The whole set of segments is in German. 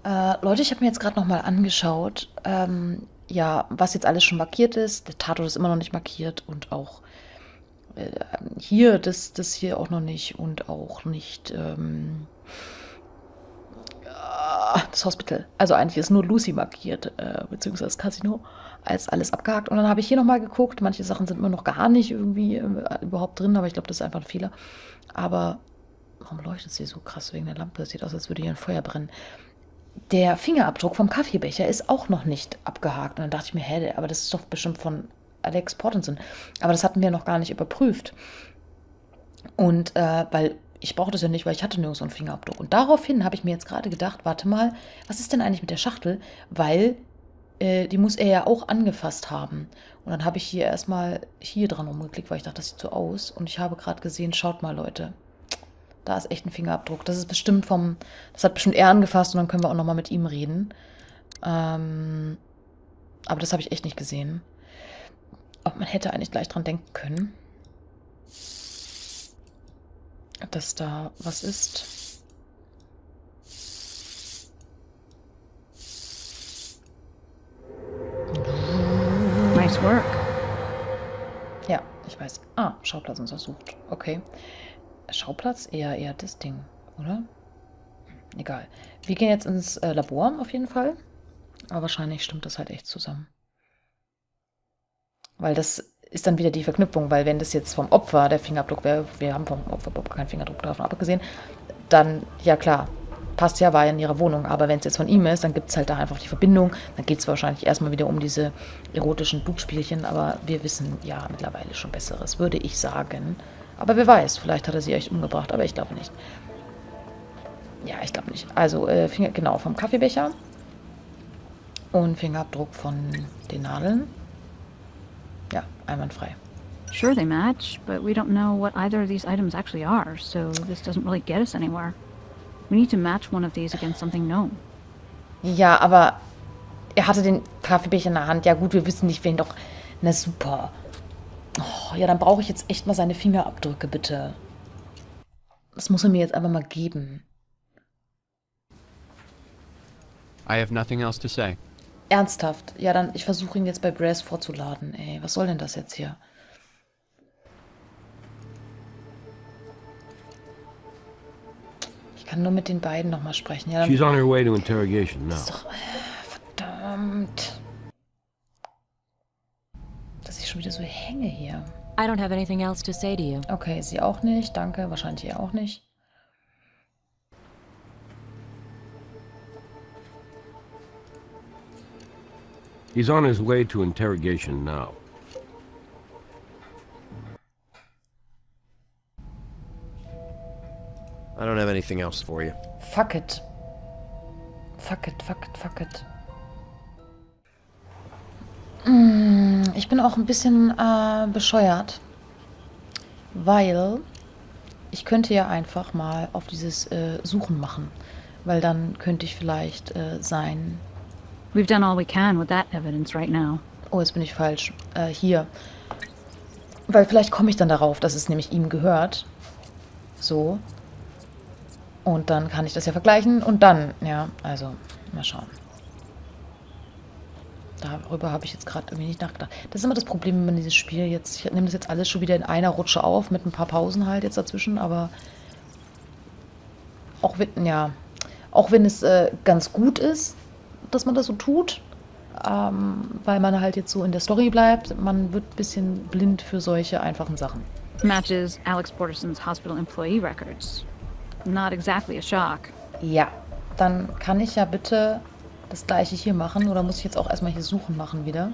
Leute, ich habe mir jetzt gerade nochmal angeschaut, ja, was jetzt alles schon markiert ist. Der Tatort ist immer noch nicht markiert und auch hier, das hier auch noch nicht und auch nicht das Hospital. Also eigentlich ist nur Lucy markiert, beziehungsweise das Casino, als alles abgehakt. Und dann habe ich hier nochmal geguckt. Manche Sachen sind immer noch gar nicht irgendwie überhaupt drin, aber ich glaube, das ist einfach ein Fehler. Aber warum leuchtet sie so krass wegen der Lampe? Es sieht aus, als würde hier ein Feuer brennen. Der Fingerabdruck vom Kaffeebecher ist auch noch nicht abgehakt. Und dann dachte ich mir, hä, aber das ist doch bestimmt von Alex Portenson. Aber das hatten wir noch gar nicht überprüft. Und weil ich brauche das ja nicht, weil ich hatte nirgends so einen Fingerabdruck. Und daraufhin habe ich mir jetzt gerade gedacht, warte mal, was ist denn eigentlich mit der Schachtel? Weil die muss er ja auch angefasst haben. Und dann habe ich hier erstmal hier dran rumgeklickt, weil ich dachte, das sieht so aus. Und ich habe gerade gesehen, schaut mal, Leute, da ist echt ein Fingerabdruck. Das ist bestimmt das hat bestimmt er angefasst und dann können wir auch nochmal mit ihm reden. Aber das habe ich echt nicht gesehen. Ob man hätte eigentlich gleich dran denken können, dass da was ist. Nice work. Ja, ich weiß. Ah, Schauplatz untersucht. Okay. Schauplatz? Eher das Ding, oder? Egal. Wir gehen jetzt ins Labor auf jeden Fall. Aber wahrscheinlich stimmt das halt echt zusammen. Weil das ist dann wieder die Verknüpfung, weil wenn das jetzt vom Opfer der Fingerabdruck wäre, wir haben vom Opfer überhaupt keinen Fingerabdruck davon abgesehen, dann, ja klar, passt ja, war ja in ihrer Wohnung. Aber wenn es jetzt von ihm ist, dann gibt es halt da einfach die Verbindung. Dann geht es wahrscheinlich erstmal wieder um diese erotischen Blutspielchen, aber wir wissen ja mittlerweile schon Besseres, würde ich sagen. Aber wer weiß, vielleicht hat er sie echt umgebracht, aber ich glaube nicht. Ja, ich glaube nicht. Also, genau, vom Kaffeebecher und Fingerabdruck von den Nadeln. Ja, einwandfrei. Sure they match, but we don't know what either of these items actually are, so this doesn't really get us anywhere. We need to match one of these against something known. Ja, aber er hatte den Kaffeebecher in der Hand. Ja gut, wir wissen nicht, wen doch. Na super. Oh, ja, dann brauche ich jetzt echt mal seine Fingerabdrücke, bitte. Das muss er mir jetzt einfach mal geben. I have nothing else to say. Ernsthaft. Ja, dann, ich versuche ihn jetzt bei Brass vorzuladen. Ey, was soll denn das jetzt hier? Ich kann nur mit den beiden nochmal sprechen. Ja, dann, She's on her way to interrogation now. ist doch, verdammt. Dass ich schon wieder so hänge hier. I don't have anything else to say to you. Okay, sie auch nicht. Danke. Wahrscheinlich ihr auch nicht. He's on his way to interrogation now. I don't have anything else for you. Fuck it. Fuck it, fuck it, fuck it. Ich bin auch ein bisschen bescheuert, weil ich könnte ja einfach mal auf dieses Suchen machen, weil dann könnte ich vielleicht sein... We've done all we can with that evidence right now. Oh, jetzt bin ich falsch. Hier. Weil vielleicht komme ich dann darauf, dass es nämlich ihm gehört. So. Und dann kann ich das ja vergleichen und dann, ja, also, mal schauen. Darüber habe ich jetzt gerade irgendwie nicht nachgedacht. Das ist immer das Problem, wenn man dieses Spiel jetzt, ich nehme das jetzt alles schon wieder in einer Rutsche auf, mit ein paar Pausen halt jetzt dazwischen, aber auch wenn es ganz gut ist, dass man das so tut, weil man halt jetzt so in der Story bleibt, man wird ein bisschen blind für solche einfachen Sachen. Matches Alex Porterson's hospital employee records. Not exactly a shock. Ja, dann kann ich ja bitte das gleiche hier machen, oder muss ich jetzt auch erstmal hier suchen machen wieder?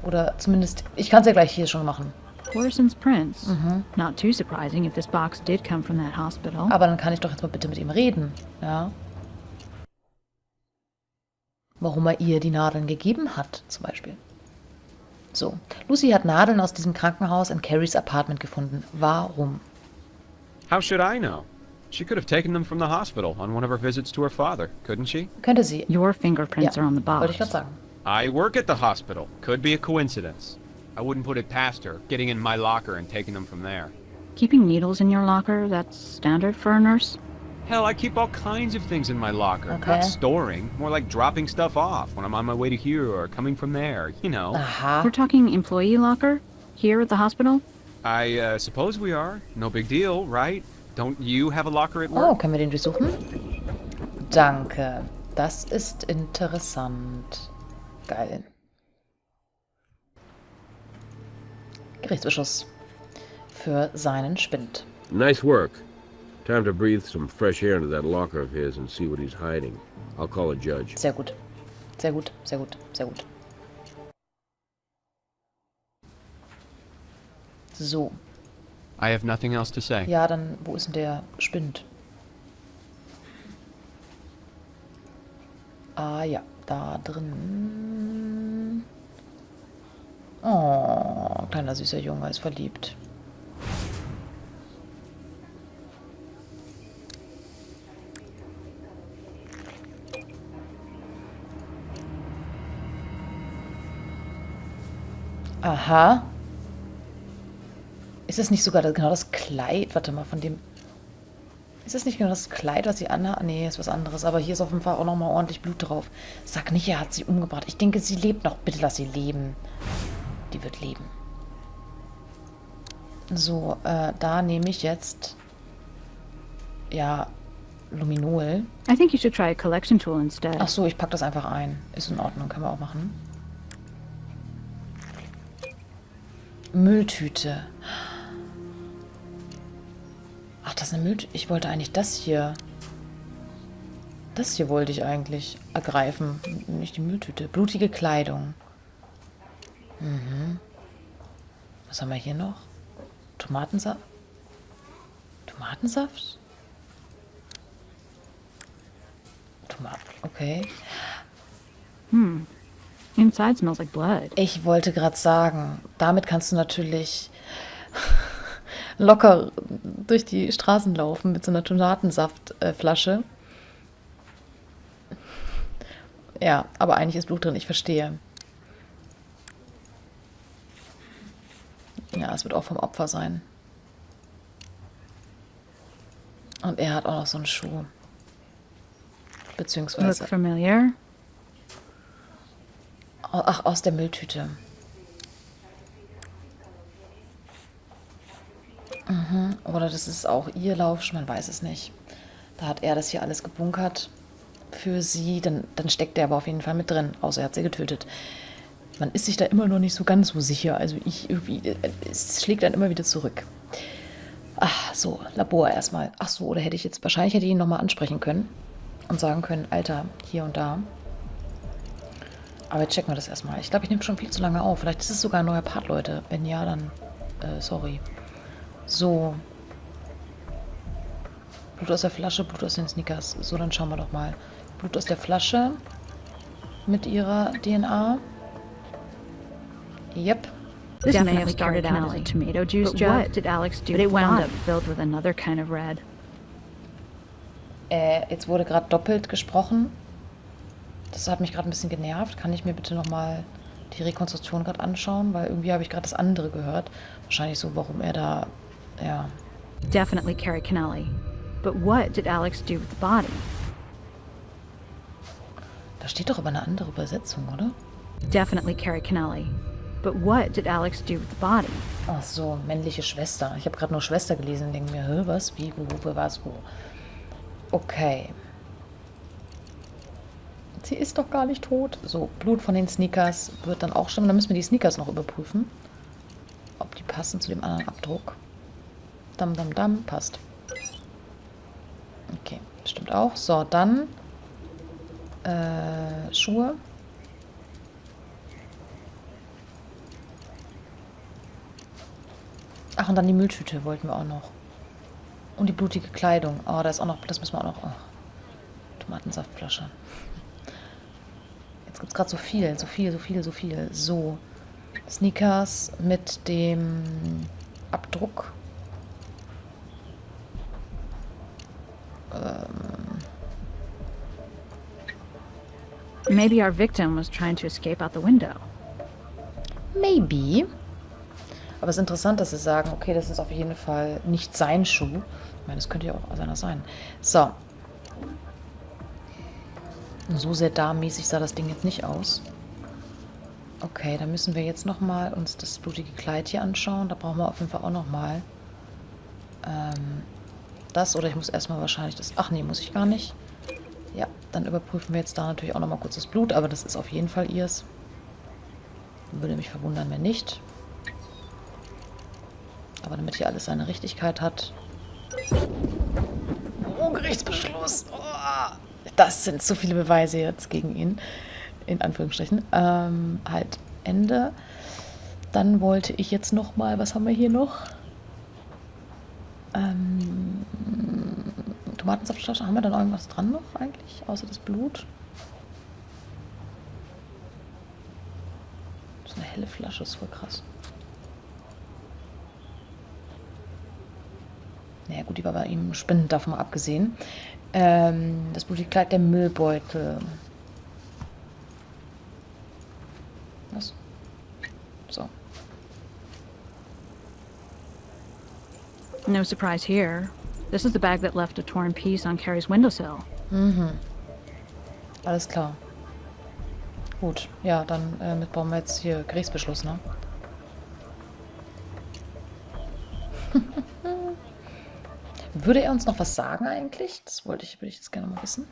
Oder zumindest, ich kann es ja gleich hier schon machen. Porterson's prints. Not too surprising if this box did come from that hospital. Aber dann kann ich doch jetzt mal bitte mit ihm reden, ja? Warum er ihr die Nadeln gegeben hat, zum Beispiel. So, Lucy hat Nadeln aus diesem Krankenhaus in Carries Apartment gefunden. Warum? How should I know? She could have taken them from the hospital on one of her visits to her father, couldn't she? Könnte sie. Your fingerprints Ja, are on the wollte ich box. gerade sagen. I work at the hospital. Could be a coincidence. I wouldn't put it past her, getting in my locker and taking them from there. Keeping needles in your locker, that's standard for a nurse? Hell, I keep all kinds of things in my locker. Okay. Not storing, more like dropping stuff off when I'm on my way to here or coming from there, you know. Aha. We're talking employee locker? Here at the hospital? I suppose we are. No big deal, right? Don't you have a locker at Oh, work? können wir den durchsuchen? Danke. Das ist interessant. Geil. Gerichtsbeschuss. Für seinen Spind. Nice work. Time to breathe some fresh air into that locker of his and see what he's hiding. I'll call a judge. Sehr gut. Sehr gut, sehr gut, sehr gut. So. I have nothing else to say. Ja, dann, wo ist denn der Spind? Ah ja, da drin. Oh, kleiner süßer Junge ist verliebt. Aha. Ist das nicht sogar genau das Kleid? Warte mal, von dem... Ist das nicht genau das Kleid, was sie anhat? Nee, ist was anderes. Aber hier ist auf jeden Fall auch nochmal ordentlich Blut drauf. Sag nicht, er hat sie umgebracht. Ich denke, sie lebt noch. Bitte lass sie leben. Die wird leben. So, da nehme ich jetzt... Ja, Luminol. I think you should try a collection tool instead. Ach so, ich packe das einfach ein. Ist in Ordnung, können wir auch machen. Mülltüte. Ach, das ist eine Mülltüte. Ich wollte eigentlich das hier. Das hier wollte ich eigentlich ergreifen. Nicht die Mülltüte. Blutige Kleidung. Mhm. Was haben wir hier noch? Tomatensaft? Tomatensaft? Okay. Inside smells like blood. Ich wollte gerade sagen, damit kannst du natürlich locker durch die Straßen laufen mit so einer Tomatensaftflasche. Ja, aber eigentlich ist Blut drin, ich verstehe. Ja, es wird auch vom Opfer sein. Und er hat auch noch so einen Schuh. Beziehungsweise... Look familiar? Ach, aus der Mülltüte. Mhm. Oder das ist auch ihr Laufschuh, man weiß es nicht. Da hat er das hier alles gebunkert für sie. Dann steckt er aber auf jeden Fall mit drin, außer er hat sie getötet. Man ist sich da immer noch nicht so ganz so sicher. Also es schlägt dann immer wieder zurück. Ach so, Labor erstmal. Ach so, oder wahrscheinlich hätte ich ihn nochmal ansprechen können und sagen können, Alter, hier und da. Aber jetzt checken wir das erstmal. Ich glaube, ich nehme schon viel zu lange auf. Vielleicht ist es sogar ein neuer Part, Leute. Wenn ja, dann sorry. So. Blut aus der Flasche, Blut aus den Sneakers. So, dann schauen wir doch mal. Blut aus der Flasche mit ihrer DNA. Yep. This may have started out as a tomato juice jug, what did Alex do? But it wound up filled with another kind of red. Jetzt wurde gerade doppelt gesprochen. Das hat mich gerade ein bisschen genervt. Kann ich mir bitte nochmal die Rekonstruktion gerade anschauen? Weil irgendwie habe ich gerade das andere gehört. Wahrscheinlich so, warum er da... Ja. Definitely Carrie Kennelly. But what did Alex do with the body? Da steht doch aber eine andere Übersetzung, oder? Definitely Carrie Kennelly. But what did Alex do with the body? Ach so, männliche Schwester. Ich habe gerade nur Schwester gelesen und denke mir, hä, was? Wie, wo, was, wo? Okay. Sie ist doch gar nicht tot. So, Blut von den Sneakers wird dann auch stimmen. Dann müssen wir die Sneakers noch überprüfen. Ob die passen zu dem anderen Abdruck. Dam, dam, dam. Passt. Okay, stimmt auch. So, dann Schuhe. Ach, und dann die Mülltüte wollten wir auch noch. Und die blutige Kleidung. Oh, da ist auch noch, das müssen wir auch noch. Oh. Tomatensaftflasche. Jetzt gibt es gerade so viel. So. Sneakers mit dem Abdruck. Maybe our victim was trying to escape out the window. Maybe. Aber es ist interessant, dass sie sagen, okay, das ist auf jeden Fall nicht sein Schuh. Ich meine, das könnte ja auch seiner sein. So. So sehr darmmäßig sah das Ding jetzt nicht aus. Okay, dann müssen wir jetzt nochmal uns das blutige Kleid hier anschauen. Da brauchen wir auf jeden Fall auch nochmal das. Oder ich muss erstmal wahrscheinlich das... Ach nee, muss ich gar nicht. Ja, dann überprüfen wir jetzt da natürlich auch nochmal kurz das Blut. Aber das ist auf jeden Fall ihrs. Würde mich verwundern, wenn nicht. Aber damit hier alles seine Richtigkeit hat. Oh, Gerichtsbeschluss. Oh, das sind zu viele Beweise jetzt gegen ihn. In Anführungsstrichen. Halt, Ende. Dann wollte ich jetzt nochmal, was haben wir hier noch? Tomatensaftflasche. Haben wir dann irgendwas dran noch eigentlich? Außer das Blut? Das ist eine helle Flasche, ist voll krass. Naja gut, die war bei ihm spendend, davon mal abgesehen. Das blutige Kleid, der Müllbeutel. Was? So. No surprise here. This is the bag that left a torn piece on Carrie's windowsill. Mhm. Alles klar. Gut, ja, dann brauchen wir jetzt hier Gerichtsbeschluss, ne? Würde er uns noch was sagen eigentlich? Das würde ich jetzt gerne mal wissen.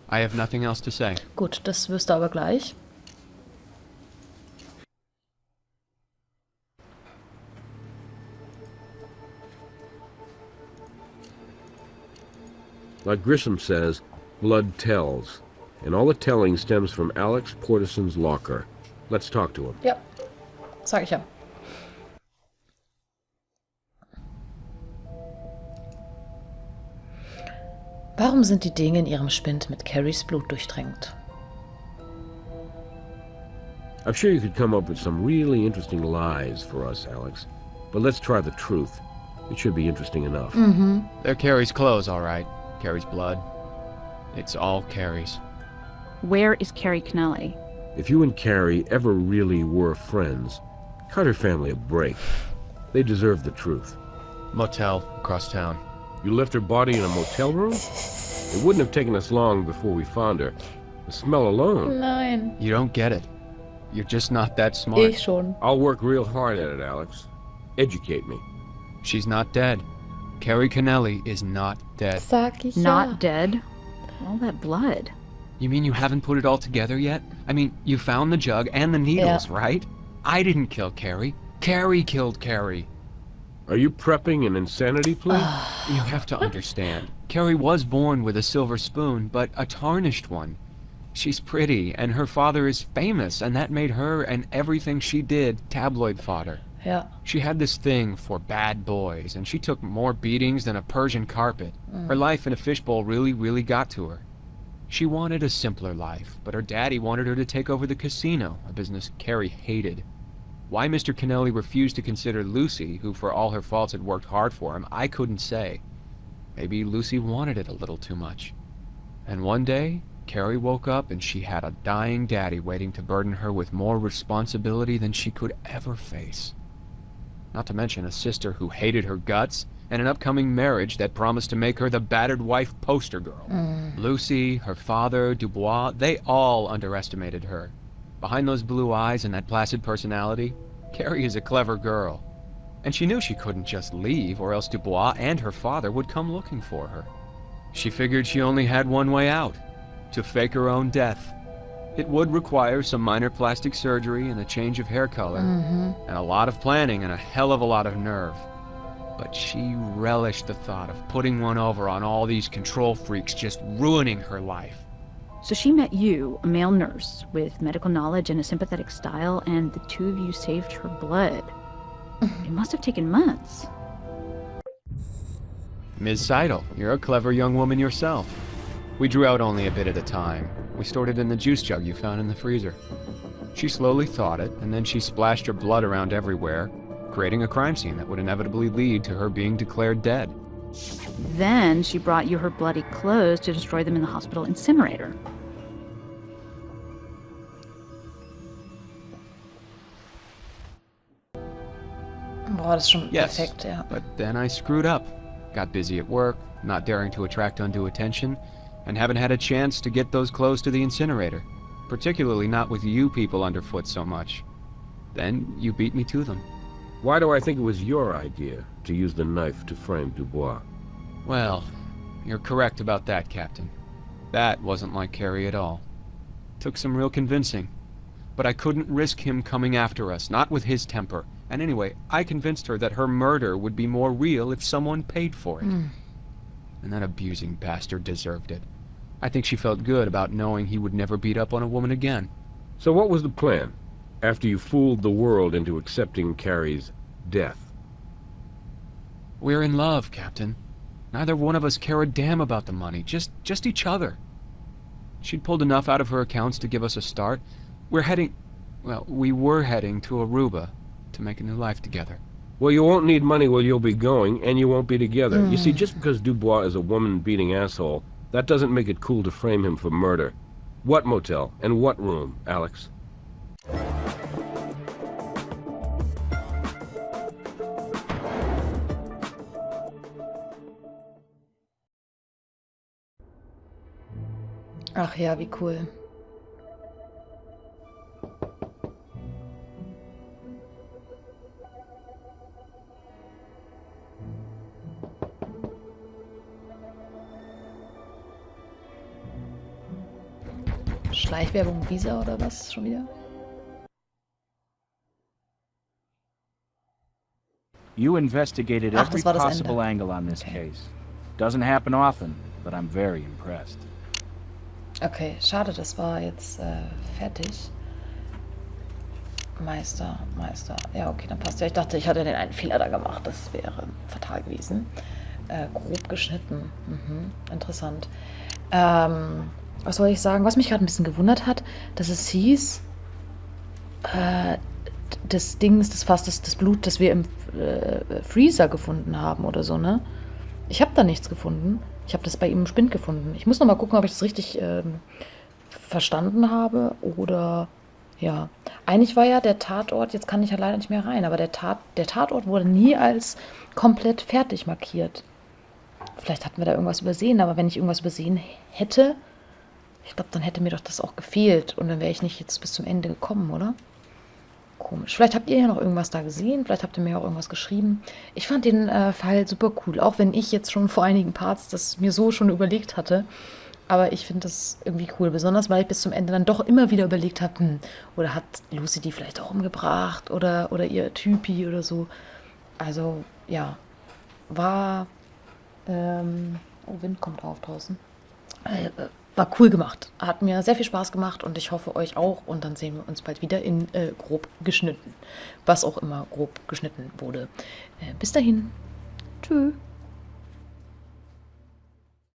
I have nothing else to say. Gut, das wirst du aber gleich. Like Grissom says, blood tells. And all the telling stems from Alex Portison's locker. Let's talk to him. Ja, sag ich ja. Warum sind die Dinge in ihrem Spind mit Carries Blut durchtränkt? I'm sure you could come up with some really interesting lies for us, Alex. But let's try the truth. It should be interesting enough. They're Carrie's clothes, all right. Carrie's blood. It's all Carrie's. Where is Carrie Kennelly? If you and Carrie ever really were friends, cut her family a break. They deserve the truth. Motel across town. You left her body in a motel room? It wouldn't have taken us long before we found her. The smell alone. Nein. You don't get it. You're just not that smart. Ich schon. I'll work real hard at it, Alex. Educate me. She's not dead. Carrie Kennelly is not dead. Sag ich ja. Not dead. All that blood. You mean you haven't put it all together yet? I mean, you found the jug and the needles, right? I didn't kill Carrie. Carrie killed Carrie. Are you prepping an insanity plea? You have to understand. Carrie was born with a silver spoon, but a tarnished one. She's pretty, and her father is famous, and that made her and everything she did tabloid fodder. Ja. She had this thing for bad boys, and she took more beatings than a Persian carpet. Her life in a fishbowl really got to her. She wanted a simpler life, but her daddy wanted her to take over the casino, a business Carrie hated. Why Mr. Kennelly refused to consider Lucy, who for all her faults had worked hard for him, I couldn't say. Maybe Lucy wanted it a little too much. And one day, Carrie woke up and she had a dying daddy waiting to burden her with more responsibility than she could ever face. Not to mention a sister who hated her guts, and an upcoming marriage that promised to make her the battered wife poster girl. Lucy, her father, Dubois, they all underestimated her. Behind those blue eyes and that placid personality, Carrie is a clever girl. And she knew she couldn't just leave, or else Dubois and her father would come looking for her. She figured she only had one way out, to fake her own death. It would require some minor plastic surgery and a change of hair color, and a lot of planning and a hell of a lot of nerve. But she relished the thought of putting one over on all these control freaks, just ruining her life. So she met you, a male nurse, with medical knowledge and a sympathetic style, and the two of you saved her blood. It must have taken months. Ms. Seidel, you're a clever young woman yourself. We drew out only a bit at a time. We stored it in the juice jug you found in the freezer. She slowly thawed it, and then she splashed her blood around everywhere, creating a crime scene that would inevitably lead to her being declared dead. Then she brought you her bloody clothes to destroy them in the hospital incinerator. Boah, das ist schon Yes, perfekt, ja. but then I screwed up. Got busy at work, not daring to attract undue attention, and haven't had a chance to get those clothes to the incinerator. Particularly not with you people underfoot so much. Then you beat me to them. Why do I think it was your idea to use the knife to frame Dubois? Well, you're correct about that, Captain. That wasn't like Carrie at all. Took some real convincing. But I couldn't risk him coming after us, not with his temper. And anyway, I convinced her that her murder would be more real if someone paid for it. And that abusing bastard deserved it. I think she felt good about knowing he would never beat up on a woman again. So what was the plan, after you fooled the world into accepting Carrie's death? We're in love, Captain. Neither one of us care a damn about the money, just each other. She'd pulled enough out of her accounts to give us a start. We were heading to Aruba to make a new life together. Well, you won't need money where you'll be going, and you won't be together. You see, just because Dubois is a woman-beating asshole, that doesn't make it cool to frame him for murder. What motel and what room, Alex? Ach ja, wie cool. Schleichwerbung Visa oder was schon wieder? You investigated Ach, every das war das possible Ende. angle on this Okay. case. Doesn't happen often, but I'm very impressed. Okay, schade, das war jetzt fertig. Meister. Ja, okay, dann passt ja. Ich dachte, ich hatte den einen Fehler da gemacht. Das wäre fatal gewesen. Grob geschnitten. Interessant. Was wollte ich sagen? Was mich gerade ein bisschen gewundert hat, dass es hieß, das Ding ist das Fass, das Blut, das wir im Freezer gefunden haben oder so, ne? Ich habe da nichts gefunden. Ich habe das bei ihm im Spind gefunden. Ich muss noch mal gucken, ob ich das richtig verstanden habe oder ja. Eigentlich war ja der Tatort, jetzt kann ich ja leider nicht mehr rein, aber der Tatort wurde nie als komplett fertig markiert. Vielleicht hatten wir da irgendwas übersehen, aber wenn ich irgendwas übersehen hätte, ich glaube, dann hätte mir doch das auch gefehlt und dann wäre ich nicht jetzt bis zum Ende gekommen, oder? Komisch. Vielleicht habt ihr ja noch irgendwas da gesehen, vielleicht habt ihr mir auch irgendwas geschrieben. Ich fand den Fall super cool, auch wenn ich jetzt schon vor einigen Parts das mir so schon überlegt hatte. Aber ich finde das irgendwie cool, besonders weil ich bis zum Ende dann doch immer wieder überlegt habe, oder hat Lucy die vielleicht auch umgebracht oder ihr Typi oder so. Also, ja, war, Wind kommt auf draußen. War cool gemacht. Hat mir sehr viel Spaß gemacht und ich hoffe euch auch. Und dann sehen wir uns bald wieder in grob geschnitten. Was auch immer grob geschnitten wurde. Bis dahin. Tschüss.